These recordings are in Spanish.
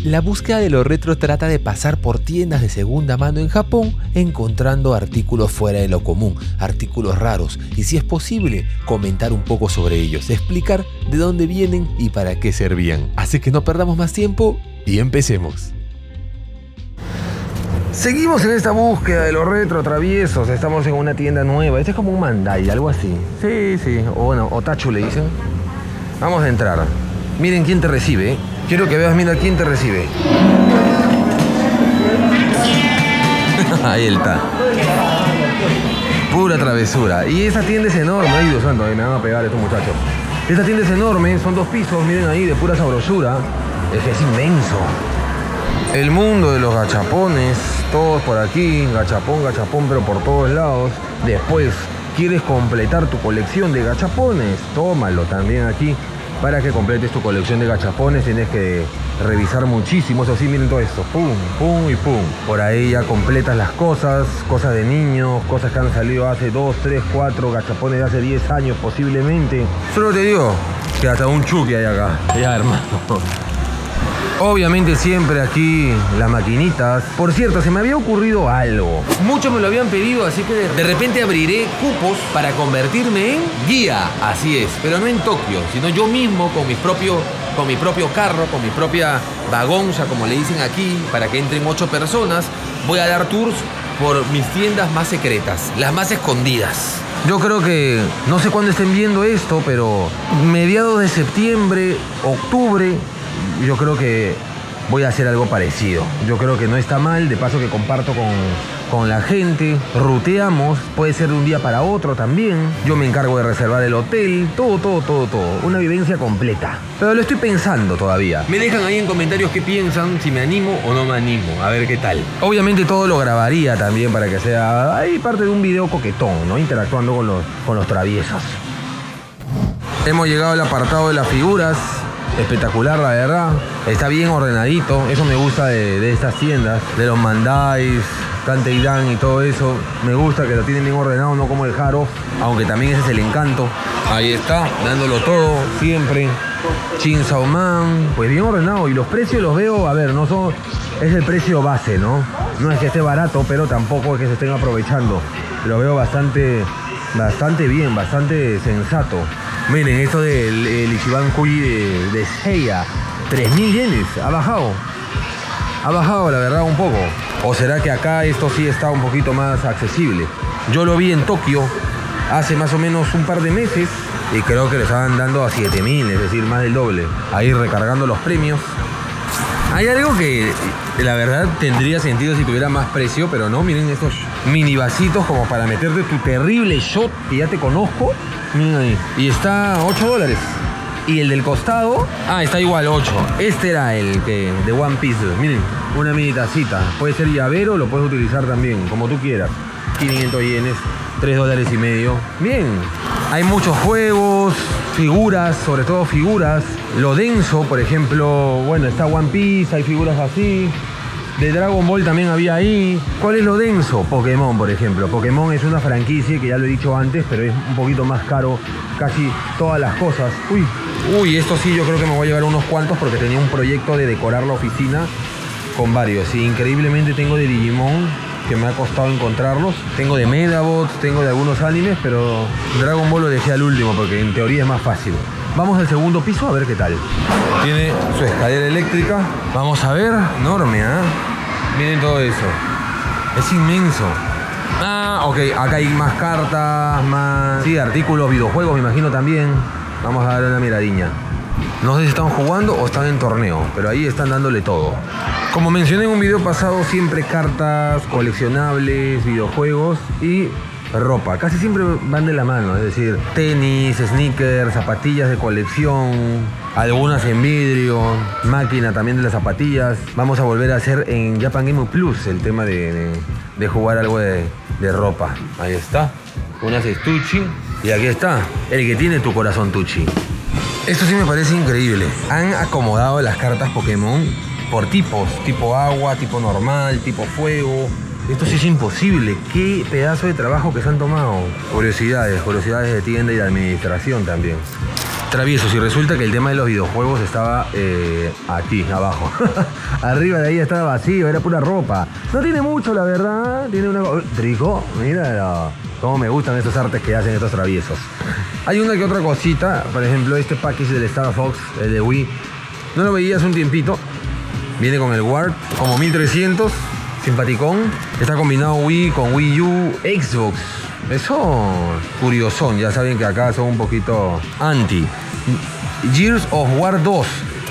La búsqueda de lo retro trata de pasar por tiendas de segunda mano en Japón, encontrando artículos fuera de lo común, artículos raros, y si es posible, comentar un poco sobre ellos, explicar de dónde vienen y para qué servían. Así que no perdamos más tiempo y empecemos. Seguimos en esta búsqueda de los retro traviesos. Estamos en una tienda nueva. Este es como un Mandai, algo así. Sí. O bueno, Otachu le dicen. Vamos a entrar. Miren quién te recibe. Quiero que veas, mira quién te recibe. Ahí está. Pura travesura. Y esa tienda es enorme. Ay, Dios santo, me van a pegar estos muchachos. Esta tienda es enorme, son 2 pisos, miren ahí, de pura sabrosura. Es inmenso. El mundo de los gachapones, todos por aquí, gachapón, pero por todos lados. Después, ¿quieres completar tu colección de gachapones? Tómalo también aquí. Para que completes tu colección de gachapones tienes que revisar muchísimo. Eso sí, miren todo esto. Pum, pum y pum. Por ahí ya completas las cosas de niños, cosas que han salido hace 2, 3, 4 gachapones de hace 10 años posiblemente. Solo te digo que hasta un Chucky hay acá. Ya, hermano. Obviamente siempre aquí las maquinitas. Por cierto, se me había ocurrido algo. Muchos me lo habían pedido, así que de repente abriré cupos para convertirme en guía. Así es, pero no en Tokio, sino yo mismo con mi propio carro, con mi propia vagonza, como le dicen aquí, para que entren 8 personas. Voy a dar tours por mis tiendas más secretas, las más escondidas. Yo creo que, no sé cuándo estén viendo esto, pero mediados de septiembre, octubre, yo creo que voy a hacer algo parecido. Yo creo que no está mal, de paso que comparto con la gente, ruteamos, puede ser de un día para otro también. Yo me encargo de reservar el hotel, todo. Una vivencia completa. Pero lo estoy pensando todavía. Me dejan ahí en comentarios qué piensan, si me animo o no me animo, a ver qué tal. Obviamente todo lo grabaría también para que sea ahí parte de un video coquetón, ¿no? Interactuando con los traviesos. Hemos llegado al apartado de las figuras. Espectacular, la verdad. Está bien ordenadito. Eso me gusta de estas tiendas, de los Mandais, Tanteidan y todo eso. Me gusta que lo tienen bien ordenado, no como el Haro, aunque también ese es el encanto. Ahí está, dándolo todo, siempre. Chainsaw Man, pues bien ordenado. Y los precios los veo, a ver, no son... Es el precio base, ¿no? No es que esté barato, pero tampoco es que se estén aprovechando. Lo veo bastante bien, bastante sensato. Miren, esto del Ichiban Kuji de Seiya, 3.000 yenes, ha bajado la verdad un poco. ¿O será que acá esto sí está un poquito más accesible? Yo lo vi en Tokio hace más o menos un par de meses y creo que lo estaban dando a 7.000, es decir, más del doble. Ahí recargando los premios. Hay algo que la verdad tendría sentido si tuviera más precio, pero no, miren estos mini vasitos como para meterte tu terrible shot que ya te conozco. Miren ahí. Y está a $8. Y el del costado, está igual, 8. Este era el que de One Piece. Miren, una mini tacita. Puede ser llavero, lo puedes utilizar también, como tú quieras. 500 yenes, $3.50. Bien. Hay muchos juegos, figuras, sobre todo figuras. Lo denso, por ejemplo, bueno, está One Piece, hay figuras así. De Dragon Ball también había ahí. ¿Cuál es lo denso? Pokémon, por ejemplo. Pokémon es una franquicia que ya lo he dicho antes, pero es un poquito más caro casi todas las cosas. Uy, esto sí yo creo que me voy a llevar unos cuantos porque tenía un proyecto de decorar la oficina con varios. Y increíblemente tengo de Digimon, que me ha costado encontrarlos. Tengo de Medabots, tengo de algunos animes, pero Dragon Ball lo dejé al último porque en teoría es más fácil. Vamos al segundo piso a ver qué tal. Tiene su escalera eléctrica. Vamos a ver. Enorme, ¿eh? Miren todo eso. Es inmenso. Ok. Acá hay más cartas, más... Sí, artículos, videojuegos, me imagino también. Vamos a darle una miradinha. No sé si están jugando o están en torneo, pero ahí están dándole todo. Como mencioné en un video pasado, siempre cartas, coleccionables, videojuegos y... ropa, casi siempre van de la mano, es decir, tenis, sneakers, zapatillas de colección, algunas en vidrio, máquina también de las zapatillas. Vamos a volver a hacer en Japan Game Plus el tema de jugar algo de ropa. Ahí está, unas Stucci y aquí está, el que tiene tu corazón Tucci. Esto sí me parece increíble. Han acomodado las cartas Pokémon por tipos, tipo agua, tipo normal, tipo fuego. Esto sí es imposible. Qué pedazo de trabajo que se han tomado. Curiosidades de tienda y de administración también. Traviesos, y resulta que el tema de los videojuegos estaba aquí, abajo. Arriba de ahí estaba vacío, era pura ropa. No tiene mucho, la verdad. Tiene una... Trico, míralo. Cómo me gustan estos artes que hacen estos traviesos. Hay una que otra cosita. Por ejemplo, este package del Star Fox, el de Wii. No lo veía hace un tiempito. Viene con el Ward, como 1300. Simpaticón. Está combinado Wii con Wii U, Xbox. Eso, curiosón. Ya saben que acá son un poquito anti. Gears of War 2.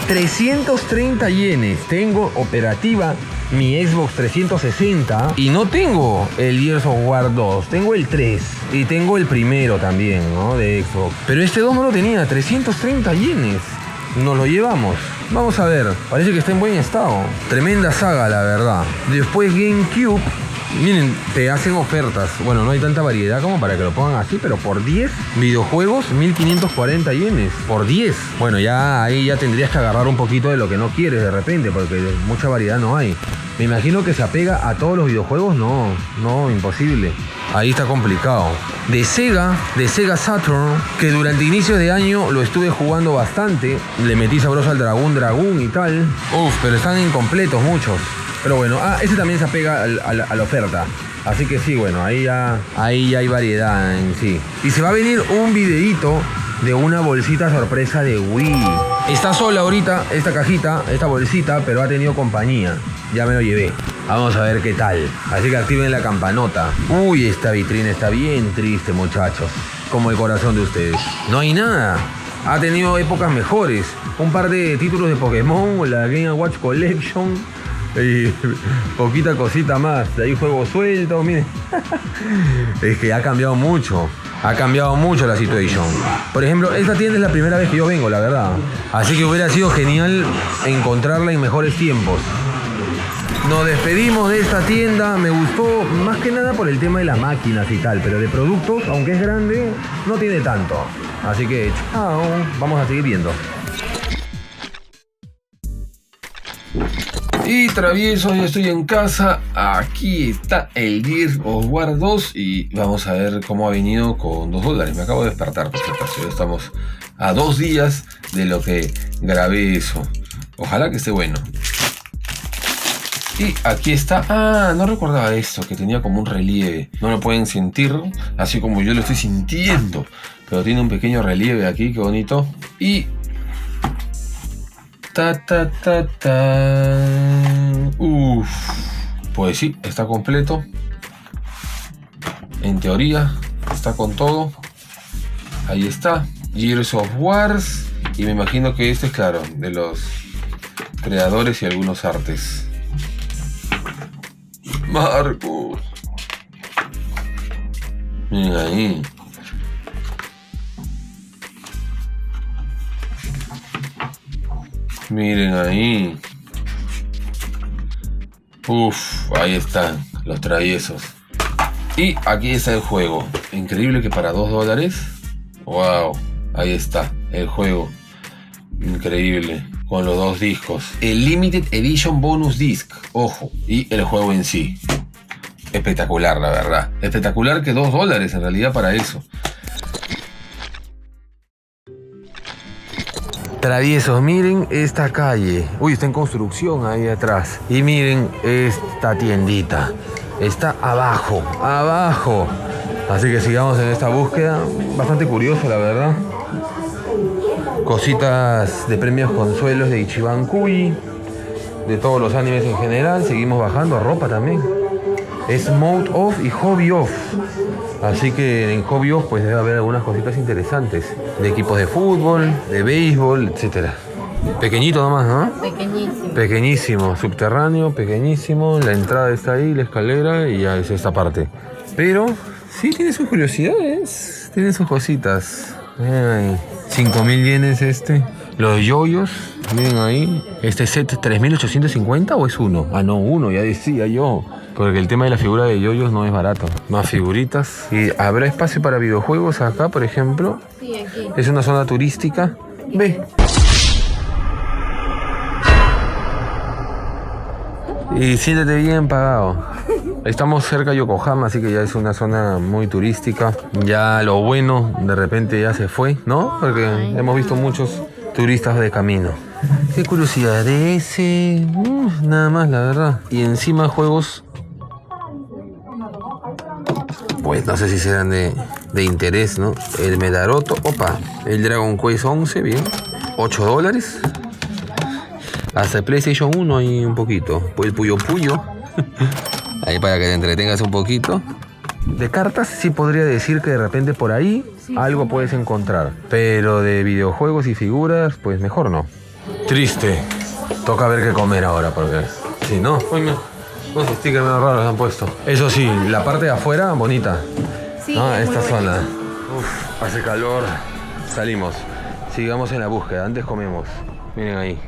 330 yenes. Tengo operativa mi Xbox 360 y no tengo el Gears of War 2, tengo el 3 y tengo el primero también, ¿no? De Xbox. Pero este 2 no lo tenía, 330 yenes. Nos lo llevamos. Vamos a ver, parece que está en buen estado. Tremenda saga, la verdad. Después GameCube. Miren, te hacen ofertas. Bueno, no hay tanta variedad como para que lo pongan así, pero por 10 videojuegos, 1540 yenes. Por 10. Bueno, ya ahí ya tendrías que agarrar un poquito de lo que no quieres de repente, porque mucha variedad no hay. Me imagino que se apega a todos los videojuegos. No, imposible. Ahí está complicado. De Sega Saturn, que durante inicios de año lo estuve jugando bastante. Le metí sabroso al Dragón y tal. Uf, pero están incompletos muchos. Pero bueno, ese también se apega a la oferta. Así que sí, bueno, ahí ya hay variedad en sí. Y se va a venir un videíto de una bolsita sorpresa de Wii. Está sola ahorita esta cajita, esta bolsita, pero ha tenido compañía. Ya me lo llevé. Vamos a ver qué tal. Así que activen la campanota. Uy, esta vitrina está bien triste, muchachos. Como el corazón de ustedes. No hay nada. Ha tenido épocas mejores. Un par de títulos de Pokémon, la Game & Watch Collection. Y poquita cosita más. De ahí juego suelto, miren. Es que ha cambiado mucho. Ha cambiado mucho la situación. Por ejemplo, esta tienda es la primera vez que yo vengo, la verdad. Así que hubiera sido genial encontrarla en mejores tiempos. Nos despedimos de esta tienda. Me gustó más que nada por el tema de las máquinas y tal. Pero de productos, aunque es grande, no tiene tanto. Así que, chao. Vamos a seguir viendo. Y travieso, ya estoy en casa. Aquí está el Gears of War 2 y vamos a ver cómo ha venido con $2. Me acabo de despertar, por si acaso. Ya estamos a 2 días de lo que grabé eso. Ojalá que esté bueno. Y aquí está. No recordaba esto, que tenía como un relieve. No lo pueden sentir, así como yo lo estoy sintiendo. Pero tiene un pequeño relieve aquí, qué bonito. Y... Uff. Pues sí, está completo. En teoría, está con todo. Ahí está. Gears of Wars. Y me imagino que este es, claro, de los creadores y algunos artes. Marcos. Miren ahí. Miren ahí. Uf, ahí están los traviesos. Y aquí está el juego. Increíble que para $2. Wow, ahí está el juego. Increíble. Con los 2 discos. El Limited Edition Bonus Disc. Ojo. Y el juego en sí. Espectacular, la verdad. Espectacular que $2 en realidad para eso. Traviesos, miren esta calle. Uy, está en construcción ahí atrás. Y miren esta tiendita. Está abajo. Así que sigamos en esta búsqueda. Bastante curioso, la verdad. Cositas de premios consuelos de Ichiban Kuji. De todos los animes en general. Seguimos bajando. Ropa también. Es Mode Off y Hobby Off. Así que en Hobby Off pues debe haber algunas cositas interesantes. De equipos de fútbol, de béisbol, etcétera. Pequeñito nomás, ¿no? Pequeñísimo. Pequeñísimo, subterráneo, pequeñísimo. La entrada está ahí, la escalera y ya es esta parte. Pero sí tiene sus curiosidades. Tiene sus cositas. Miren ahí. 5.000 yenes este. Los yoyos, miren ahí. Este set 3.850 o es uno. No, uno, ya decía yo. Porque el tema de la figura de yoyos no es barato. Más figuritas. ¿Y habrá espacio para videojuegos acá, por ejemplo? Sí, aquí. Es una zona turística. Ve. Y siéntete bien pagado. Estamos cerca de Yokohama, así que ya es una zona muy turística. Ya lo bueno de repente ya se fue, ¿no? Porque hemos visto muchos turistas de camino. Qué curiosidad de ese... nada más, la verdad. Y encima juegos... pues no sé si serán de interés, ¿no? El Medaroto, opa. El Dragon Quest 11, bien. $8. Hasta el PlayStation 1 hay un poquito. Pues el Puyo Puyo. Ahí para que te entretengas un poquito. De cartas sí podría decir que de repente por ahí algo puedes encontrar. Pero de videojuegos y figuras, pues mejor no. Triste. Toca ver qué comer ahora porque... si no... unos stickers medio raros han puesto. Eso sí, la parte de afuera, bonita. Sí, ¿no? Esta muy zona. Uf, hace calor. Salimos. Sigamos en la búsqueda. Antes comemos. Miren ahí.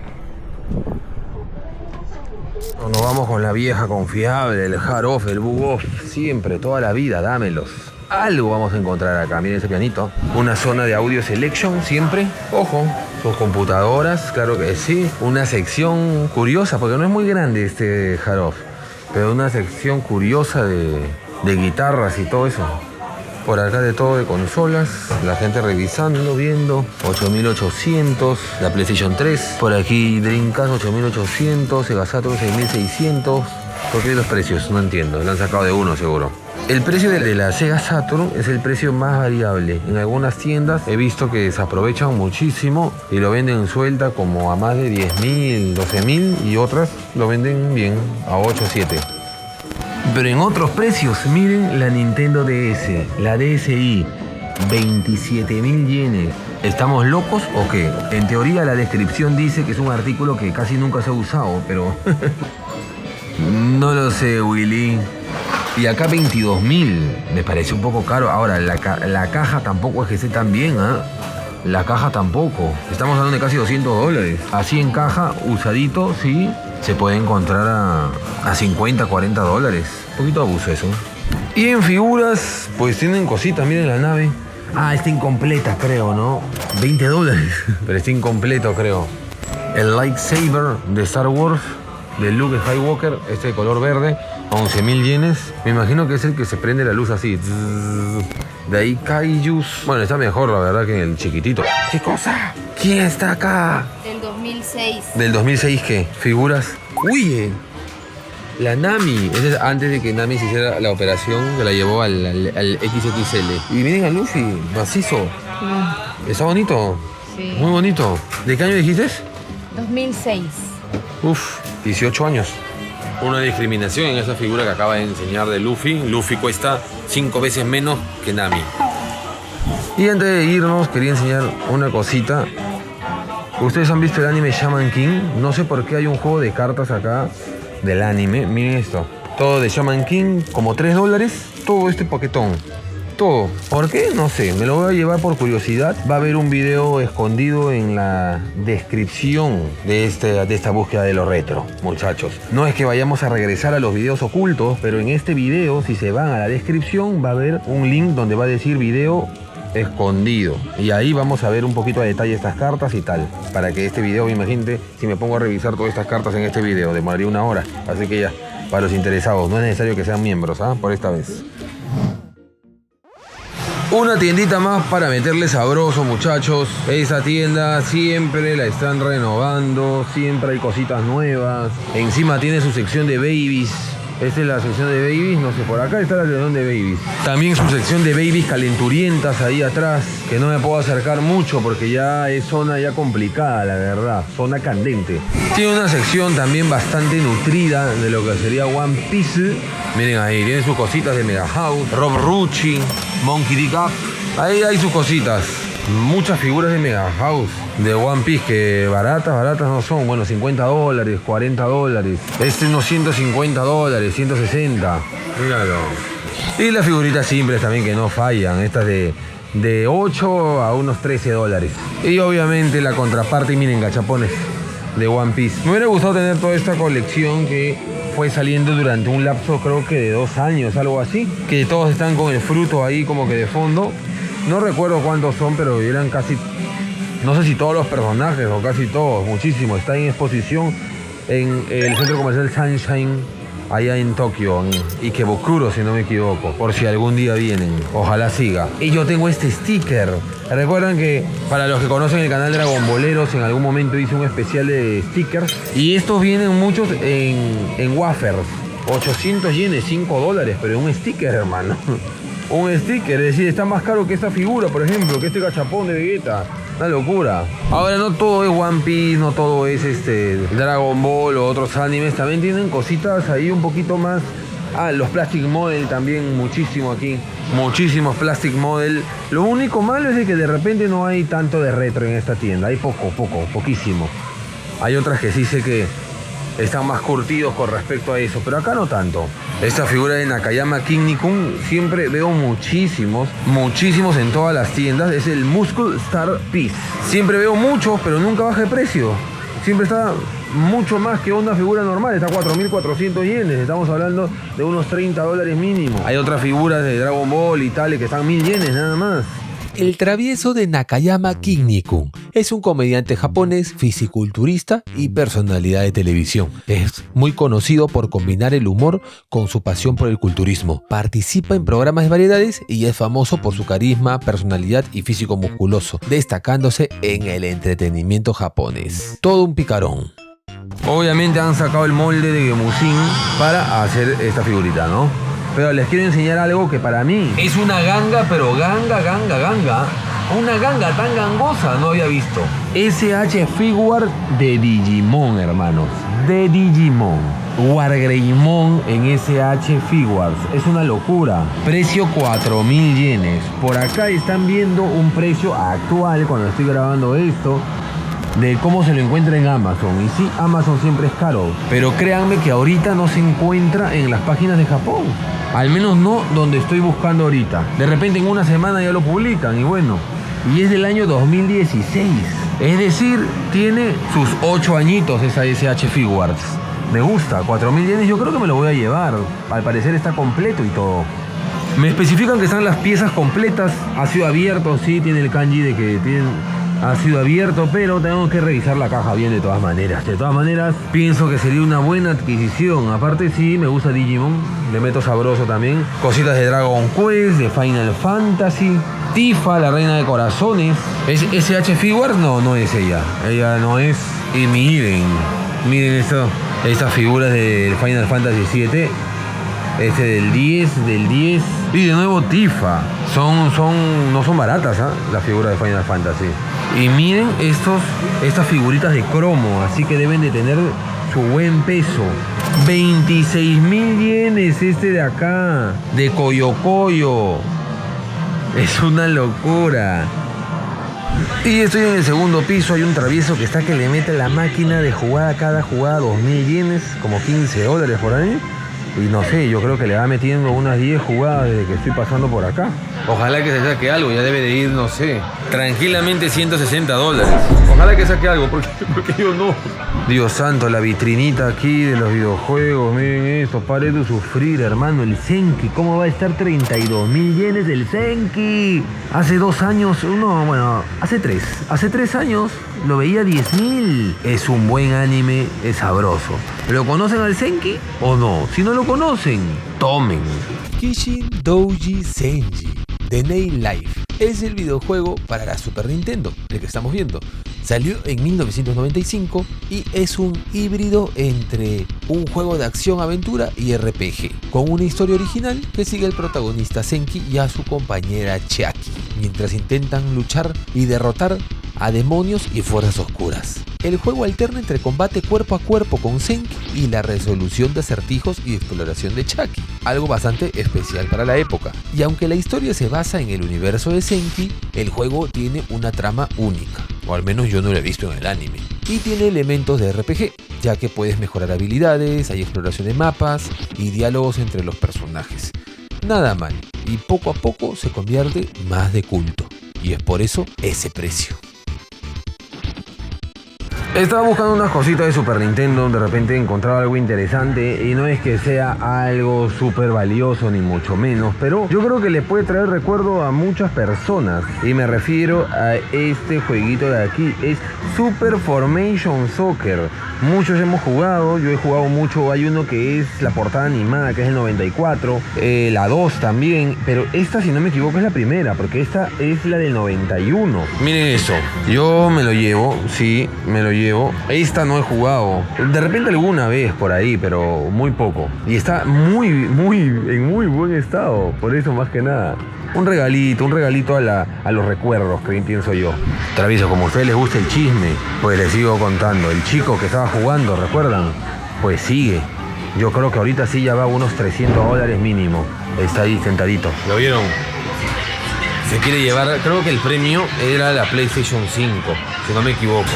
Nos vamos con la vieja confiable, el hard off, el bug off. Siempre, toda la vida, dámelos. Algo vamos a encontrar acá. Miren ese pianito. Una zona de audio selection, siempre. Ojo, sus computadoras, claro que sí. Una sección curiosa, porque no es muy grande este hard off. Pero una sección curiosa de guitarras y todo eso. Por acá de todo de consolas. La gente revisando, viendo. 8800. La PlayStation 3. Por aquí Dreamcast 8800. Sega Saturn 6600. ¿Por qué los precios? No entiendo. Lo han sacado de uno seguro. El precio de la Sega Saturn es el precio más variable. En algunas tiendas he visto que se aprovechan muchísimo y lo venden suelta como a más de 10.000, 12.000 y otras lo venden bien a 8, 7. Pero en otros precios, miren la Nintendo DS, la DSi, 27.000 yenes. ¿Estamos locos o qué? En teoría la descripción dice que es un artículo que casi nunca se ha usado, pero... no lo sé, Willy. Y acá 22.000, me parece un poco caro. Ahora, la caja tampoco es que esté tan bien, ¿ah? La caja tampoco. Estamos hablando de casi $200. Así en caja, usadito, sí, se puede encontrar a 50, $40. Un poquito abuso eso. Y en figuras, pues tienen cositas, miren la nave. Ah, está incompleta, creo, ¿no? $20. Pero está incompleto, creo. El lightsaber de Star Wars, de Luke Skywalker, este de color verde, 11.000 yenes. Me imagino que es el que se prende la luz así. De ahí Kaijus. Bueno, está mejor, la verdad, que el chiquitito. ¿Qué cosa? ¿Quién está acá? Del 2006. ¿Del 2006 qué? ¿Figuras? ¡Uy! La Nami. Ese es antes de que Nami se hiciera la operación que la llevó al XXL. Y miren a Luffy, macizo. Está bonito. Sí. Muy bonito. ¿De qué año dijiste? 2006. Uf, 18 años. Una discriminación en esa figura que acaba de enseñar de Luffy. Luffy cuesta 5 veces menos que Nami. Y antes de irnos, quería enseñar una cosita. Ustedes han visto el anime Shaman King. No sé por qué hay un juego de cartas acá del anime. Miren esto. Todo de Shaman King, como $3. Todo este paquetón. Todo. ¿Por qué? No sé. Me lo voy a llevar por curiosidad. Va a haber un video escondido en la descripción de esta búsqueda de lo retro, muchachos. No es que vayamos a regresar a los videos ocultos, pero en este video, si se van a la descripción, va a haber un link donde va a decir video escondido. Y ahí vamos a ver un poquito a detalle estas cartas y tal. Para que este video, imagínate, si me pongo a revisar todas estas cartas en este video, demoraría 1 hora. Así que ya, para los interesados, no es necesario que sean miembros, ¿ah? Por esta vez. Una tiendita más para meterle sabroso, muchachos. Esa tienda siempre la están renovando, siempre hay cositas nuevas. Encima tiene su sección de babies. Esta es la sección de babies, no sé, por acá está la sección de babies. También su sección de babies calenturientas ahí atrás, que no me puedo acercar mucho porque ya es zona ya complicada, la verdad, zona candente. Tiene una sección también bastante nutrida de lo que sería One Piece. Miren ahí, tiene sus cositas de Mega House, Rob Rucci, Monkey D. Gap. Ahí hay sus cositas. Muchas figuras de Mega House, de One Piece, que baratas no son. Bueno, $50, $40. Este unos $150, 160. Míralo. Y las figuritas simples también que no fallan. Estas de 8 a unos $13. Y obviamente la contraparte, miren, gachapones de One Piece. Me hubiera gustado tener toda esta colección que fue saliendo durante un lapso, creo que de 2 años, algo así. Que todos están con el fruto ahí como que de fondo. No recuerdo cuántos son, pero eran casi, no sé si todos los personajes o casi todos, muchísimos. Está en exposición en el centro comercial Sunshine, allá en Tokio, en Ikebukuro, si no me equivoco, por si algún día vienen. Ojalá siga. Y yo tengo este sticker. Recuerdan que para los que conocen el canal Dragon Boleros, en algún momento hice un especial de stickers. Y estos vienen muchos en wafers. 800 yenes, $5, pero un sticker, hermano. Un sticker, es decir, está más caro que esta figura, por ejemplo, que este gachapón de Vegeta. Una locura. Ahora no todo es One Piece, no todo es Dragon Ball o otros animes. También tienen cositas ahí un poquito más. Los Plastic Model también, muchísimo aquí. Muchísimos Plastic Model. Lo único malo es de que de repente no hay tanto de retro en esta tienda. Hay poquísimo. Hay otras que sí sé que están más curtidos con respecto a eso, pero acá no tanto. Esta figura de Nakayama King-Nikun siempre veo muchísimos en todas las tiendas. Es el Muscle Star Piece. Siempre veo muchos, pero nunca baja de precio. Siempre está mucho más que una figura normal. Está 4.400 yenes. Estamos hablando de unos $30 mínimo. Hay otras figuras de Dragon Ball y tales que están 1.000 yenes nada más. El travieso de Nakayama King-Nikun es un comediante japonés, fisiculturista y personalidad de televisión. Es muy conocido por combinar el humor con su pasión por el culturismo. Participa en programas de variedades y es famoso por su carisma, personalidad y físico musculoso, destacándose en el entretenimiento japonés. Todo un picarón. Obviamente han sacado el molde de Gemusin para hacer esta figurita, ¿no? Pero les quiero enseñar algo que para mí es una ganga, pero ganga. Una ganga tan gangosa no había visto. SH Figure de Digimon, hermanos. De Digimon. Wargreymon en SH Figures. Es una locura. Precio 4.000 yenes. Por acá están viendo un precio actual cuando estoy grabando esto de cómo se lo encuentra en Amazon. Y sí, Amazon siempre es caro, pero créanme que ahorita no se encuentra en las páginas de Japón. Al menos no donde estoy buscando ahorita. De repente en una semana ya lo publican y bueno. Y es del año 2016. Es decir, tiene sus 8 añitos esa SH Figures. Me gusta, 4.000 yenes, yo creo que me lo voy a llevar. Al parecer está completo y todo. Me especifican que están las piezas completas. Ha sido abierto, sí, tiene el kanji de que ha sido abierto, pero tengo que revisar la caja bien de todas maneras. De todas maneras, pienso que sería una buena adquisición. Aparte, sí, me gusta Digimon. Le meto sabroso también. Cositas de Dragon Quest, de Final Fantasy. Tifa, la reina de corazones. ¿Es SH Figures? No es ella. Ella no es. Y miren esto. Estas figuras del Final Fantasy 7. Del 10. Y de nuevo Tifa. No son baratas, las figuras de Final Fantasy. Y miren estas figuritas de cromo. Así que deben de tener su buen peso. 26.000 yenes de acá. De Koyo. Es una locura. Y estoy en el segundo piso. Hay un travieso que está que le mete la máquina de jugada. Cada jugada 2.000 yenes. Como $15 por ahí. Y no sé, yo creo que le va metiendo unas 10 jugadas desde que estoy pasando por acá. Ojalá que se saque algo, ya debe de ir, no sé, tranquilamente $160. Ojalá que saque algo, porque yo no. Dios santo, la vitrinita aquí de los videojuegos, miren esto, pare de sufrir, hermano, el Senki. ¿Cómo va a estar 32.000 yenes del Senki? Hace 2 años, hace 3 años lo veía 10.000. Es un buen anime, es sabroso. ¿Lo conocen al Senki o no? Si no lo conocen, tomen. Kishin Douji Senji The Nail Life es el videojuego para la Super Nintendo, el que estamos viendo. Salió en 1995 y es un híbrido entre un juego de acción-aventura y RPG, con una historia original que sigue al protagonista Senki y a su compañera Chiaki, mientras intentan luchar y derrotar a demonios y fuerzas oscuras. El juego alterna entre combate cuerpo a cuerpo con Senki y la resolución de acertijos y exploración de Chiaki, algo bastante especial para la época. Y aunque la historia se basa en el universo de Senki, el juego tiene una trama única, o al menos yo no lo he visto en el anime, y tiene elementos de RPG, ya que puedes mejorar habilidades, hay exploración de mapas y diálogos entre los personajes. Nada mal, y poco a poco se convierte más de culto, y es por eso ese precio. Estaba buscando unas cositas de Super Nintendo, de repente encontraba algo interesante y no es que sea algo súper valioso ni mucho menos, pero yo creo que le puede traer recuerdo a muchas personas y me refiero a este jueguito de aquí, es Super Formation Soccer. Muchos hemos jugado, yo he jugado mucho, hay uno que es la portada animada que es el 94, la 2 también, pero esta si no me equivoco es la primera, porque esta es la del 91. Miren eso, yo me lo llevo, sí, me lo llevo. Esta no he jugado, de repente alguna vez por ahí, pero muy poco. Y está en muy buen estado, por eso más que nada. Un regalito a los recuerdos, que pienso yo. Travieso, como a ustedes les gusta el chisme, pues les sigo contando. El chico que estaba jugando, ¿recuerdan? Pues sigue. Yo creo que ahorita sí ya va a unos $300 mínimo. Está ahí sentadito. ¿Lo vieron? Se quiere llevar, creo que el premio era la PlayStation 5, si no me equivoco.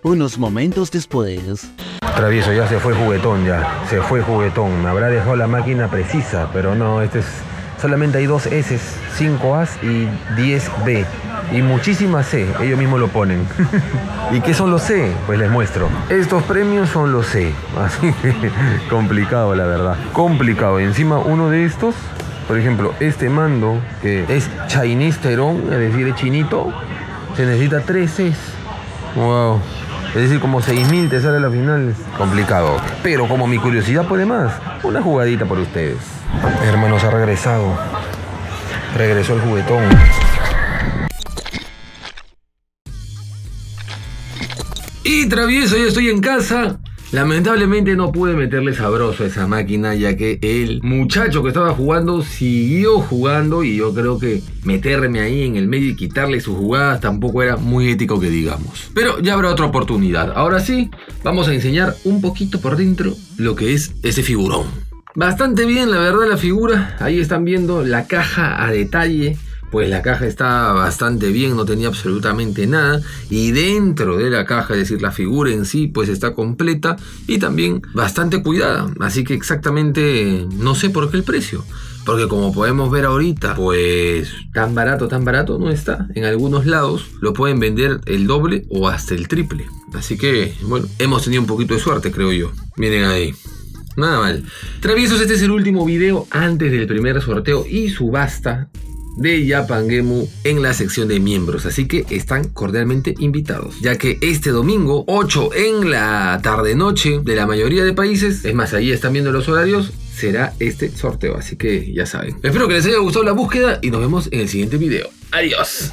Unos momentos después. Travieso, ya se fue juguetón, se fue juguetón. Me habrá dejado la máquina precisa, pero no, solamente hay 2 S, 5 As y 10 B. Y muchísimas C, ellos mismos lo ponen. ¿Y qué son los C? Pues les muestro. Estos premios son los C. Así que complicado, la verdad. Complicado. Y encima uno de estos, por ejemplo, este mando, que es Chinese Terón, es decir, es chinito, se necesita 3 Cs. Wow. Es decir, como 6.000 te sale a la final. Complicado. Pero como mi curiosidad puede más, una jugadita por ustedes. Hermanos, ha regresado. Regresó el juguetón. Y travieso, ya estoy en casa. Lamentablemente no pude meterle sabroso a esa máquina, ya que el muchacho que estaba jugando siguió jugando y yo creo que meterme ahí en el medio y quitarle sus jugadas tampoco era muy ético que digamos. Pero ya habrá otra oportunidad. Ahora sí, vamos a enseñar un poquito por dentro lo que es ese figurón. Bastante bien, la verdad, la figura. Ahí están viendo la caja a detalle. Pues la caja está bastante bien, no tenía absolutamente nada. Y dentro de la caja, es decir, la figura en sí, pues está completa y también bastante cuidada. Así que exactamente no sé por qué el precio. Porque como podemos ver ahorita, pues tan barato no está. En algunos lados lo pueden vender el doble o hasta el triple. Así que, bueno, hemos tenido un poquito de suerte, creo yo. Miren ahí. Nada mal. Traviesos, este es el último video antes del primer sorteo y subasta de Japan Gemu en la sección de miembros, así que están cordialmente invitados, ya que este domingo 8 en la tarde noche de la mayoría de países, es más, ahí están viendo los horarios, será este sorteo, así que ya saben. Espero que les haya gustado la búsqueda y nos vemos en el siguiente video. Adiós.